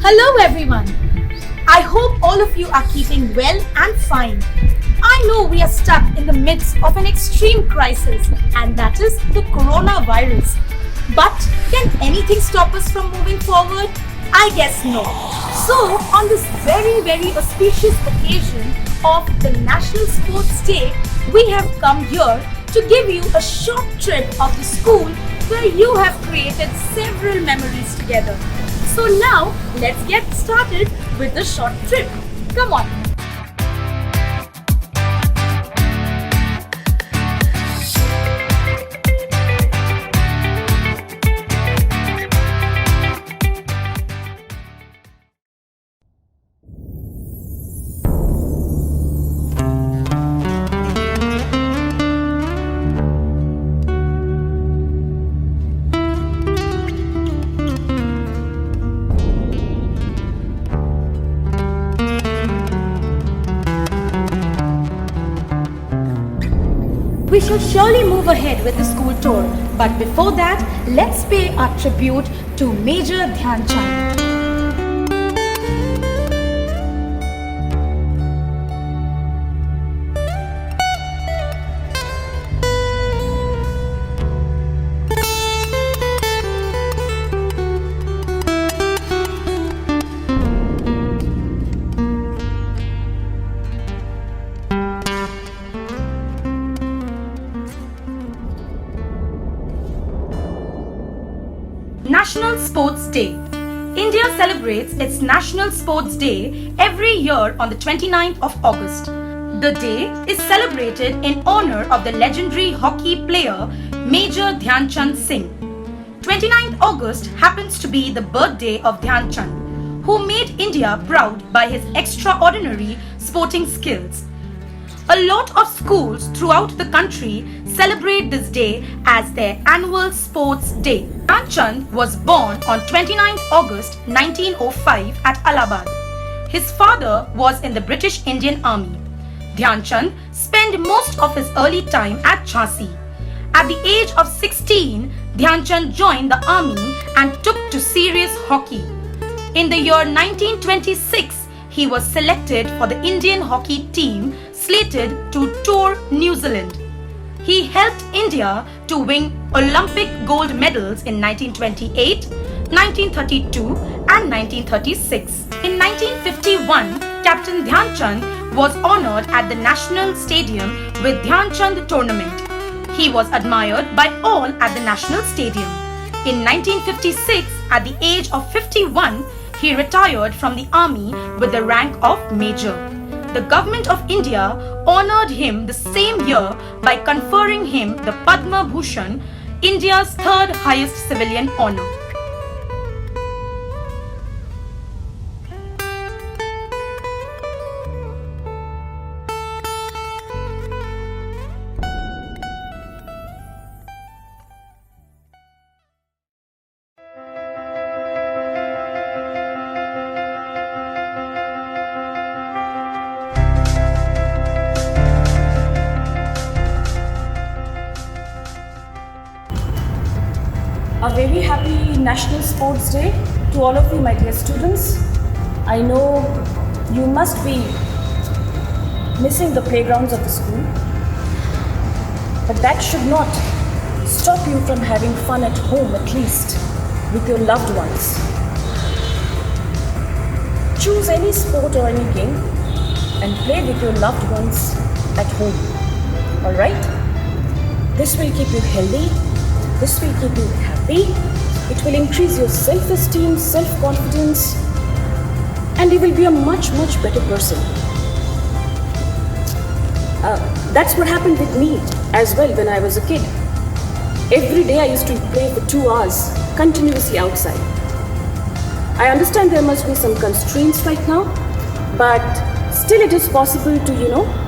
Hello everyone. I hope all of you are keeping well and fine. I know we are stuck in the midst of an extreme crisis, and that is the coronavirus. But can anything stop us from moving forward? I guess no. So, on this very auspicious occasion of the National Sports Day, we have come here to give you a short trip of the school where you have created several memories together. So now, let's get started with the short trip. Come on. We shall surely move ahead with the school tour, but before that, let's pay our tribute to Major Dhyan Chand. National Sports Day. India celebrates its National Sports Day every year on the 29th of August. The day is celebrated in honor of the legendary hockey player Major Dhyan Chand Singh. 29th August happens to be the birthday of Dhyan Chand, who made India proud by his extraordinary sporting skills. A lot of schools throughout the country celebrate this day as their annual sports day. Dhyan Chand was born on 29th August 1905 at Allahabad. His father was in the British Indian Army. Dhyan Chand spent most of his early time at Jhansi. At the age of 16, Dhyan Chand joined the army and took to serious hockey. In the year 1926, he was selected for the Indian hockey team slated to tour New Zealand. He helped India to win Olympic gold medals in 1928, 1932 and 1936. In 1951, Captain Dhyan Chand was honoured at the National Stadium with Dhyan Chand Tournament. He was admired by all at the National Stadium. In 1956, at the age of 51, he retired from the army with the rank of Major. The government of India honoured him the same year by conferring him the Padma Bhushan, India's third highest civilian honour. A very happy National Sports Day to all of you, my dear students. I know you must be missing the playgrounds of the school, but that should not stop you from having fun at home, at least with your loved ones. Choose any sport or any game and play with your loved ones at home. Alright? This will keep you healthy. This will keep you happy. It will increase your self-esteem, self-confidence, and you will be a much better person. That's what happened with me as well when I was a kid. Every day I used to play for 2 hours continuously outside. I understand there must be some constraints right now, but still it is possible to,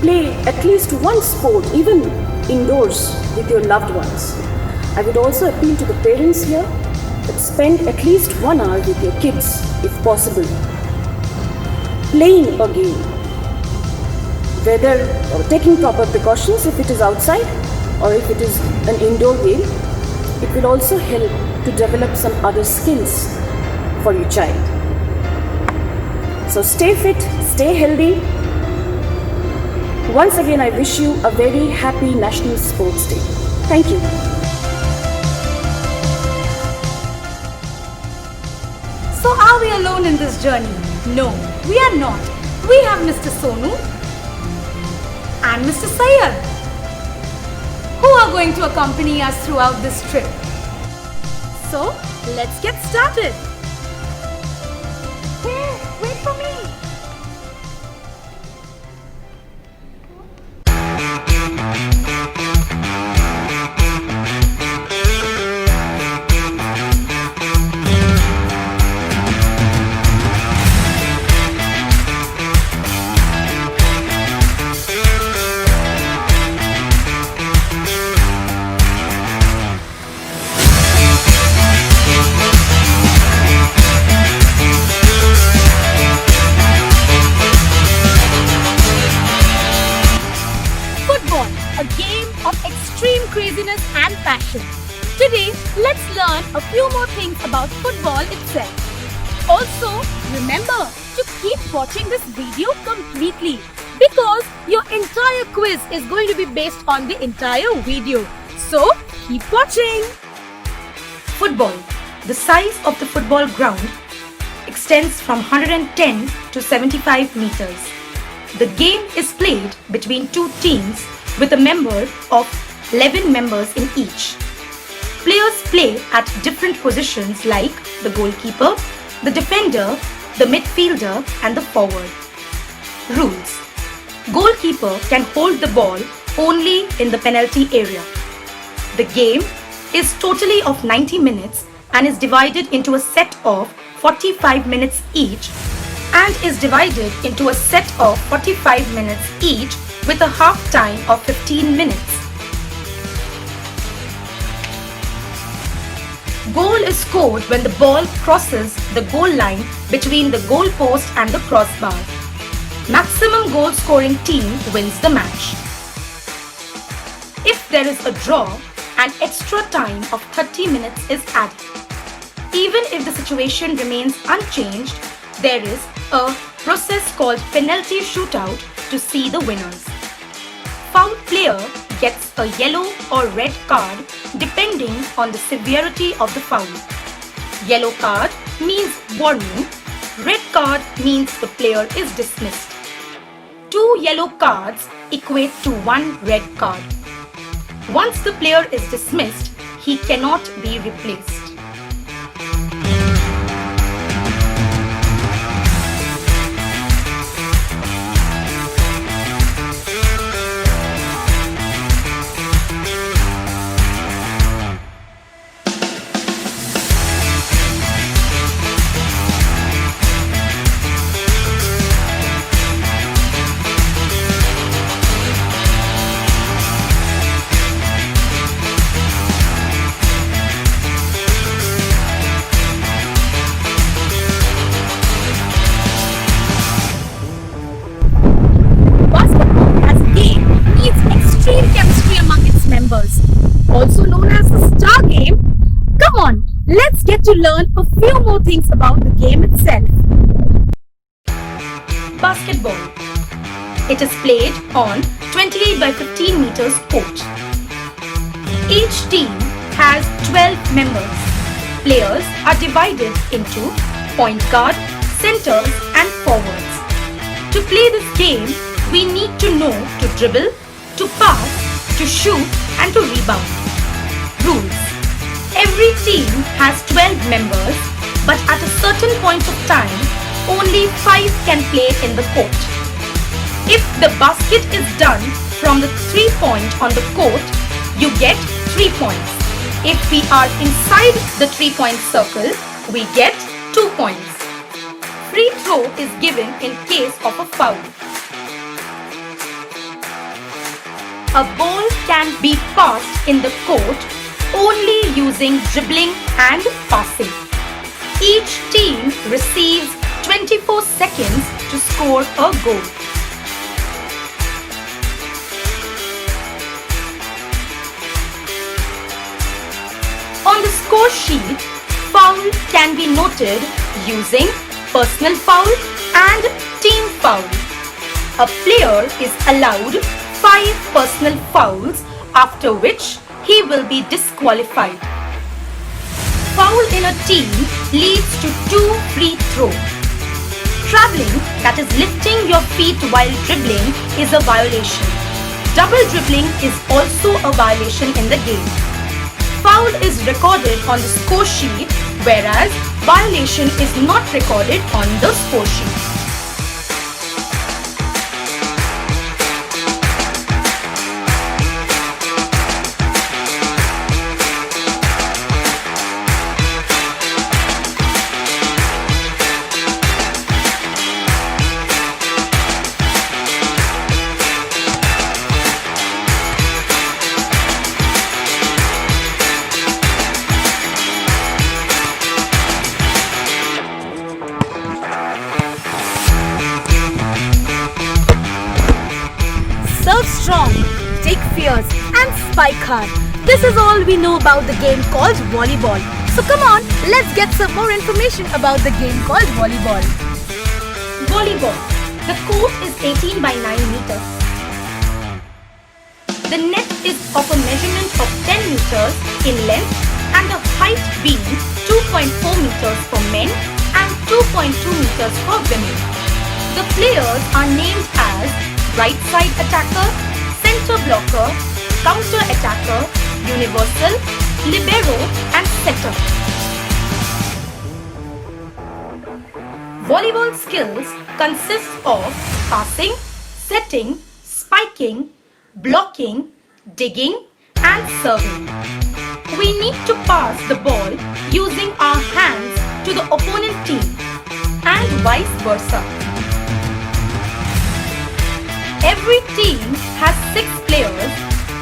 play at least one sport, even indoors with your loved ones. I would also appeal to the parents here that spend at least 1 hour with your kids, if possible, playing a game, whether taking proper precautions if it is outside or if it is an indoor game. It will also help to develop some other skills for your child. So stay fit, stay healthy. Once again, I wish you a very happy National Sports Day. Thank you. So are we alone in this journey? No, we are not. We have Mr. Sonu and Mr. Sayed, who are going to accompany us throughout this trip. So, let's get started. Hey, wait for me. A game of extreme craziness and passion. Today, let's learn a few more things about football itself. Also, remember to keep watching this video completely because your entire quiz is going to be based on the entire video. So, keep watching. Football. The size of the football ground extends from 110 to 75 meters. The game is played between two teams with a member of 11 members in each. Players play at different positions like the goalkeeper, the defender, the midfielder and the forward. Rules. Goalkeeper can hold the ball only in the penalty area. The game is totally of 90 minutes and is divided into a set of 45 minutes each and is divided into a set of 45 minutes each with a half time of 15 minutes. Goal is scored when the ball crosses the goal line between the goal post and the crossbar. Maximum goal scoring team wins the match. If there is a draw, an extra time of 30 minutes is added. Even if the situation remains unchanged, there is a process called penalty shootout to see the winners. Foul player gets a yellow or red card depending on the severity of the foul. Yellow card means warning, red card means the player is dismissed. 2 yellow cards equate to 1 red card. Once the player is dismissed, he cannot be replaced. Also known as the star game. Come on, let's get to learn a few more things about the game itself. Basketball. It is played on 28 by 15 meters court. Each team has 12 members. Players are divided into point guard, centers and forwards. To play this game, we need to know to dribble, to pass, to shoot and to rebound. Rules. Every team has 12 members, but at a certain point of time, only 5 can play in the court. If the basket is done from the 3-point on the court, you get 3 points. If we are inside the 3-point circle, we get 2 points. Free throw is given in case of a foul. A ball can be passed in the court only using dribbling and passing. Each team receives 24 seconds to score a goal. On the score sheet, fouls foul can be noted using personal foul and team foul. A player is allowed 5 personal fouls, after which he will be disqualified. Foul in a team leads to 2 free throws. Traveling, that is lifting your feet while dribbling, is a violation. Double dribbling is also a violation in the game. Foul is recorded on the score sheet, whereas violation is not recorded on the score sheet. Serve strong, take fierce and spike hard. This is all we know about the game called volleyball. So come on, let's get some more information about the game called volleyball. Volleyball. The court is 18 by 9 meters. The net is of a measurement of 10 meters in length and the height being 2.4 meters for men and 2.2 meters for women. The players are named as right side attacker, center blocker, counter attacker, universal, libero and setter. Volleyball skills consist of passing, setting, spiking, blocking, digging and serving. We need to pass the ball using our hands to the opponent team and vice versa. Every team has 6 players,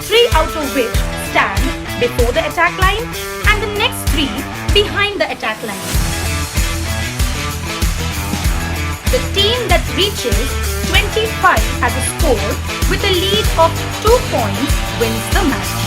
3 out of which stand before the attack line and the next 3 behind the attack line. The team that reaches 25 as a score with a lead of 2 points wins the match.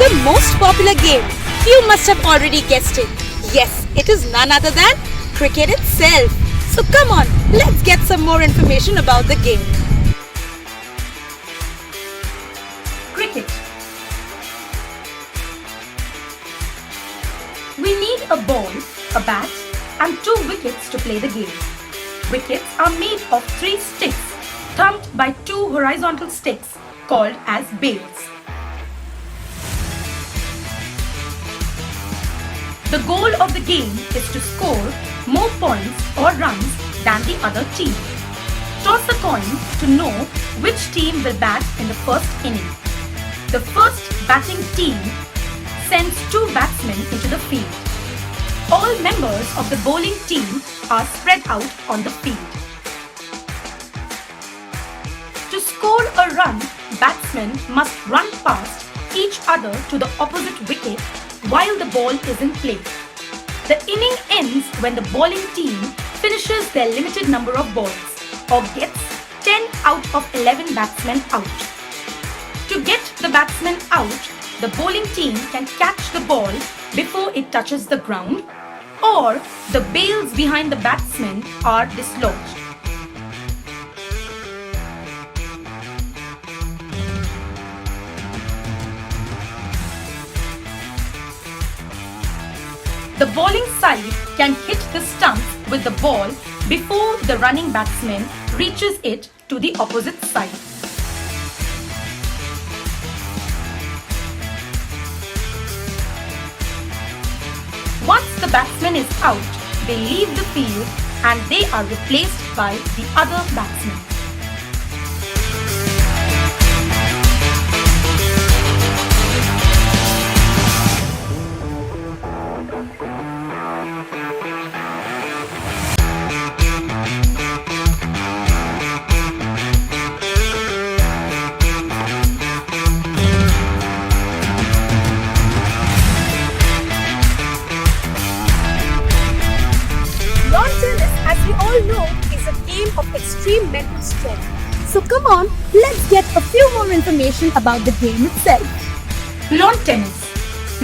The most popular game, you must have already guessed it. Yes, it is none other than cricket itself. So come on, let's get some more information about the game. Cricket. We need a ball, a bat and 2 wickets to play the game. Wickets are made of 3 sticks thumped by 2 horizontal sticks called as bails. The goal of the game is to score more points or runs than the other team. Toss a coin to know which team will bat in the first inning. The first batting team sends 2 batsmen into the field. All members of the bowling team are spread out on the field. To score a run, batsmen must run past each other to the opposite wicket while the ball is in play. The inning ends when the bowling team finishes their limited number of balls or gets 10 out of 11 batsmen out. To get the batsmen out, the bowling team can catch the ball before it touches the ground, or the bails behind the batsmen are dislodged. The bowling side can hit the stumps with the ball before the running batsman reaches it to the opposite side. Once the batsman is out, they leave the field and they are replaced by the other batsmen. we all know, is a game of extreme mental strength. So come on, let's get a few more information about the game itself. Lawn tennis.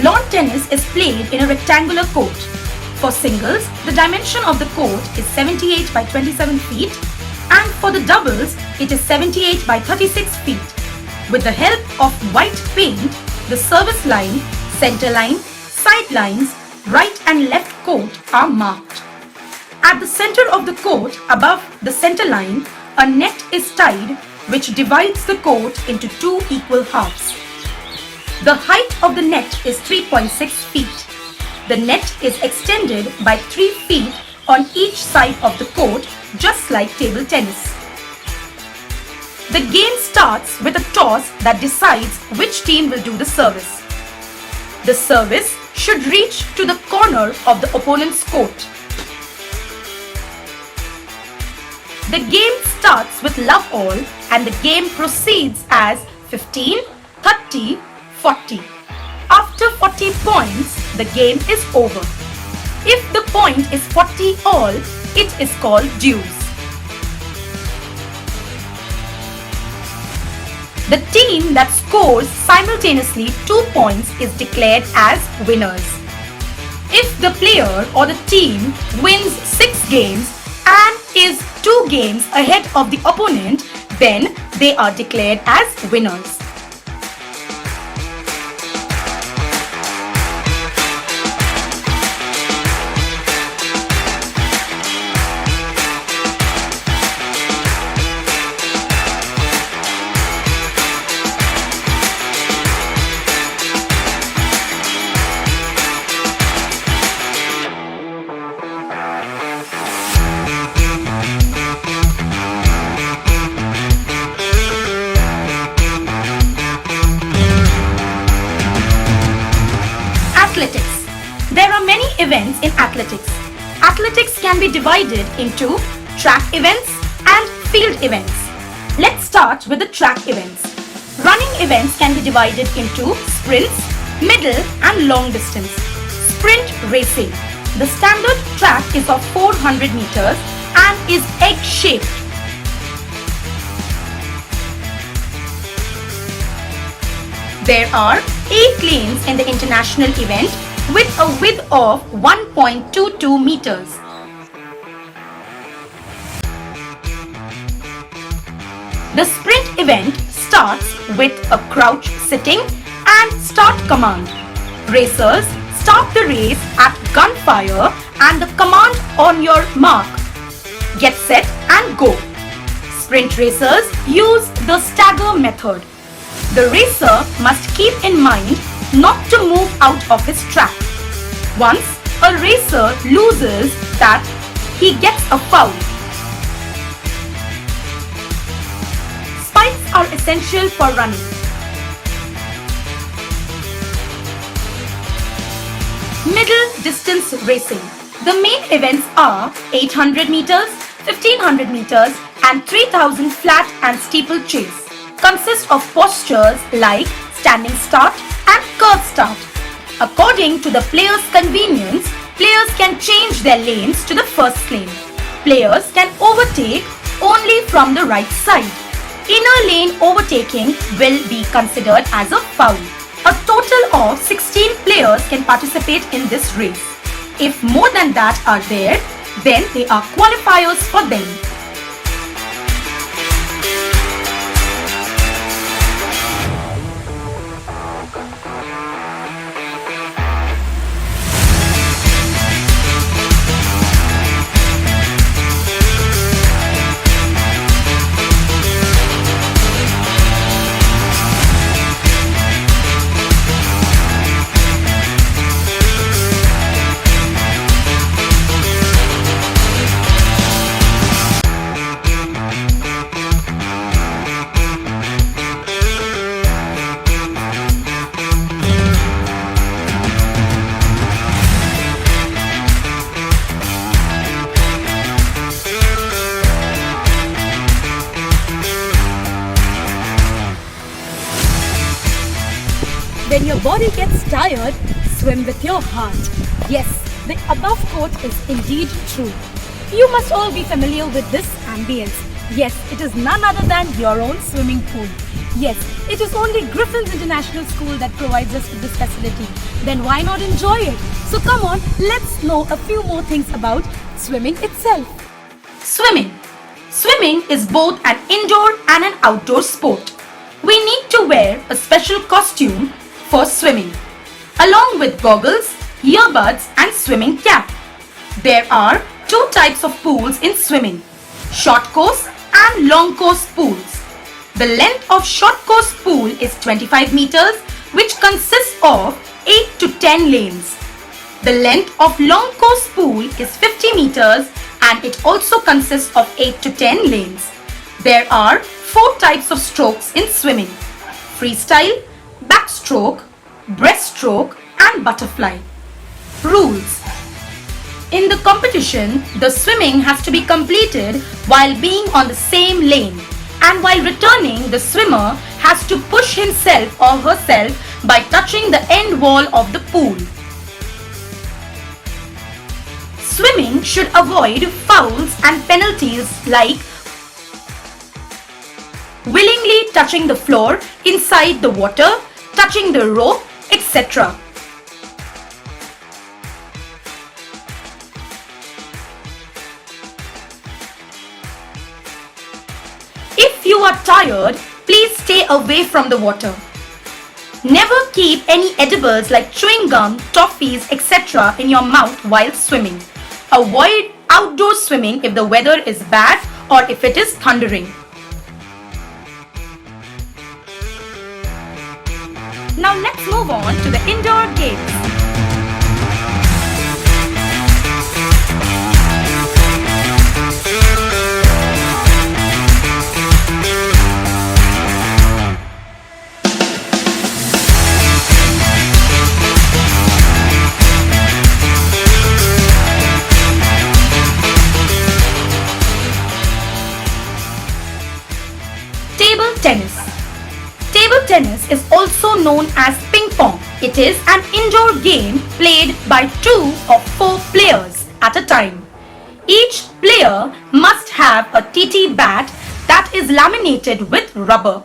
Lawn tennis is played in a rectangular court. For singles, the dimension of the court is 78 by 27 feet, and for the doubles, it is 78 by 36 feet. With the help of white paint, the service line, center line, side lines, right and left court are marked. At the center of the court, above the center line, a net is tied which divides the court into two equal halves. The height of the net is 3.6 feet. The net is extended by 3 feet on each side of the court, just like table tennis. The game starts with a toss that decides which team will do the service. The service should reach to the corner of the opponent's court. The game starts with love all and the game proceeds as 15, 30, 40. After 40 points, the game is over. If the point is 40 all, it is called dues. The team that scores simultaneously 2 points is declared as winners. If the player or the team wins 6 games and is 2 games ahead of the opponent, then they are declared as winners. Athletics. There are many events in athletics. Athletics can be divided into track events and field events. Let's start with the track events. Running events can be divided into sprints, middle and long distance. Sprint racing. The standard track is of 400 meters and is egg-shaped. There are 8 lanes in the international event with a width of 1.22 meters. The sprint event starts with a crouch sitting and start command. Racers start the race at gunfire and the command on your mark. Get set and go. Sprint racers use the stagger method. The racer must keep in mind not to move out of his track. Once a racer loses that, he gets a foul. Spikes are essential for running. Middle distance racing. The main events are 800 meters, 1500 meters and 3000 flat and steeplechase. Consist of postures like standing start and curve start. According to the player's convenience, players can change their lanes to the first lane. Players can overtake only from the right side. Inner lane overtaking will be considered as a foul. A total of 16 players can participate in this race. If more than that are there, then they are qualifiers for them. When your body gets tired, swim with your heart. Yes, the above quote is indeed true. You must all be familiar with this ambience. Yes, it is none other than your own swimming pool. Yes, it is only Griffin's International School that provides us with this facility. Then why not enjoy it? So come on, let's know a few more things about swimming itself. Swimming. Swimming is both an indoor and an outdoor sport. We need to wear a special costume for swimming, along with goggles, earbuds and swimming cap. There are two types of pools in swimming, short course and long course pools. The length of short course pool is 25 meters, which consists of 8 to 10 lanes. The length of long course pool is 50 meters and it also consists of 8 to 10 lanes. There are 4 types of strokes in swimming: freestyle, backstroke, breaststroke and butterfly. Rules. In the competition, the swimming has to be completed while being on the same lane, and while returning, the swimmer has to push himself or herself by touching the end wall of the pool. Swimming should avoid fouls and penalties like willingly touching the floor, inside the water, touching the rope, etc. If you are tired, please stay away from the water. Never keep any edibles like chewing gum, toffees, etc. in your mouth while swimming. Avoid outdoor swimming if the weather is bad or if it is thundering. Now let's move on to the indoor games. Table tennis. Table tennis is also known as ping pong. It is an indoor game played by 2 or 4 players at a time. Each player must have a TT bat that is laminated with rubber.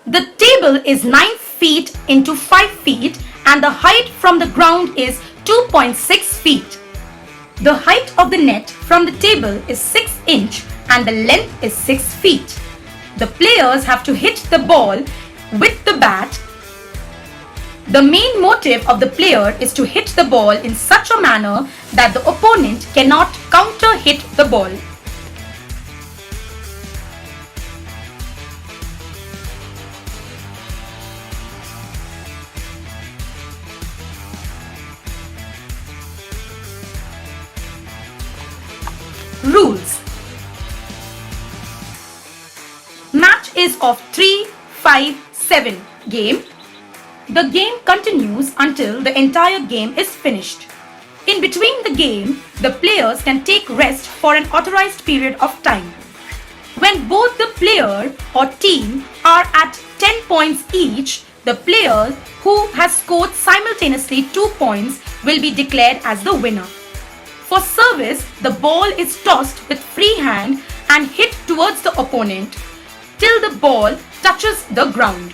The table is 9 feet into 5 feet and the height from the ground is 2.6 feet. The height of the net from the table is 6 inch and the length is 6 feet. The players have to hit the ball with the bat. The main motive of the player is to hit the ball in such a manner that the opponent cannot counter hit the ball. Rules. Match is of 3, 5, 7 game. The game continues until the entire game is finished. In between the game, the players can take rest for an authorized period of time. When both the player or team are at 10 points each, the player who has scored simultaneously 2 points will be declared as the winner. For service, the ball is tossed with free hand and hit towards the opponent till the ball touches the ground.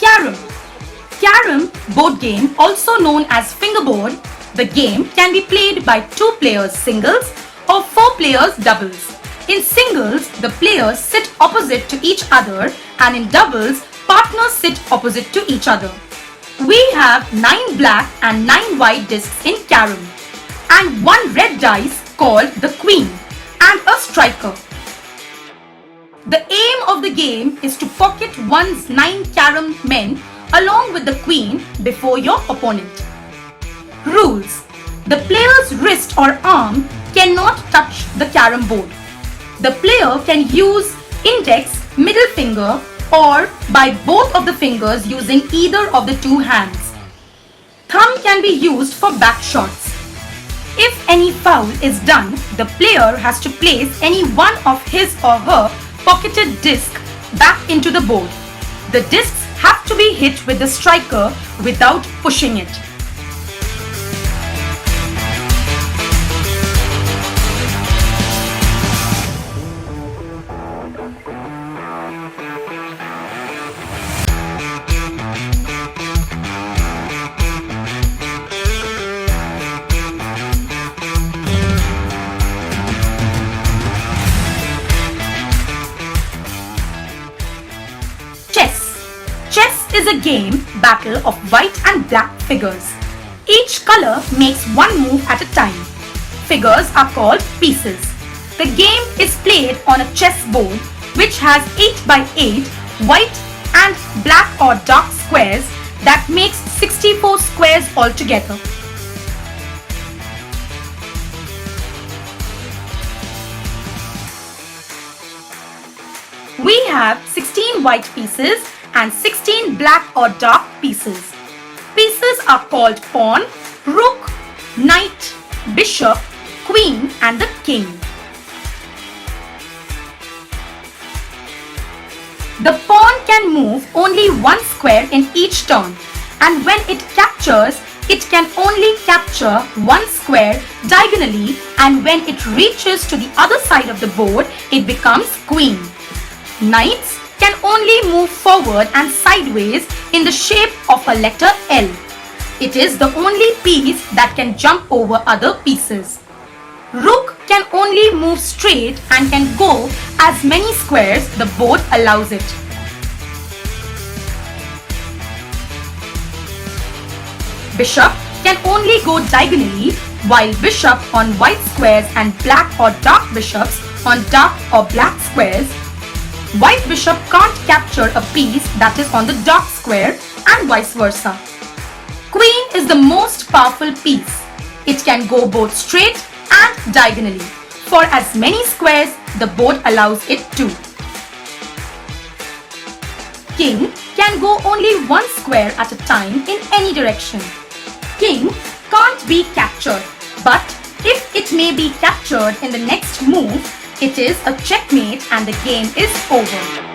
Carrom. Carrom board game, also known as fingerboard. The game can be played by 2 players singles or 4 players doubles. In singles, the players sit opposite to each other, and in doubles, partners sit opposite to each other. We have 9 black and 9 white discs in Carrom, and 1 red dice called the queen, and a striker. The aim of the game is to pocket one's 9 Carrom men along with the queen before your opponent. Rules. The player's wrist or arm cannot touch the carom board. The player can use index, middle finger, or by both of the fingers using either of the two hands. Thumb can be used for back shots. If any foul is done, the player has to place any one of his or her pocketed disc back into the board. The discs have to be hit with the striker without pushing it. Chess is a game battle of white and black figures. Each color makes one move at a time. Figures are called pieces. The game is played on a chess board which has 8 by 8 white and black or dark squares that makes 64 squares altogether. We have 16 white pieces and 16 black or dark pieces. Pieces are called pawn, rook, knight, bishop, queen and the king. The pawn can move only one square in each turn, and when it captures, it can only capture one square diagonally, and when it reaches to the other side of the board, it becomes queen. Knights can only move forward and sideways in the shape of a letter L. It is the only piece that can jump over other pieces. Rook can only move straight and can go as many squares the board allows it. Bishop can only go diagonally, while bishop on white squares and black or dark bishops on dark or black squares. White bishop can't capture a piece that is on the dark square and vice versa. Queen is the most powerful piece. It can go both straight and diagonally for as many squares the board allows it to. King can go only one square at a time in any direction. King can't be captured, but if it may be captured in the next move, it is a checkmate and the game is over.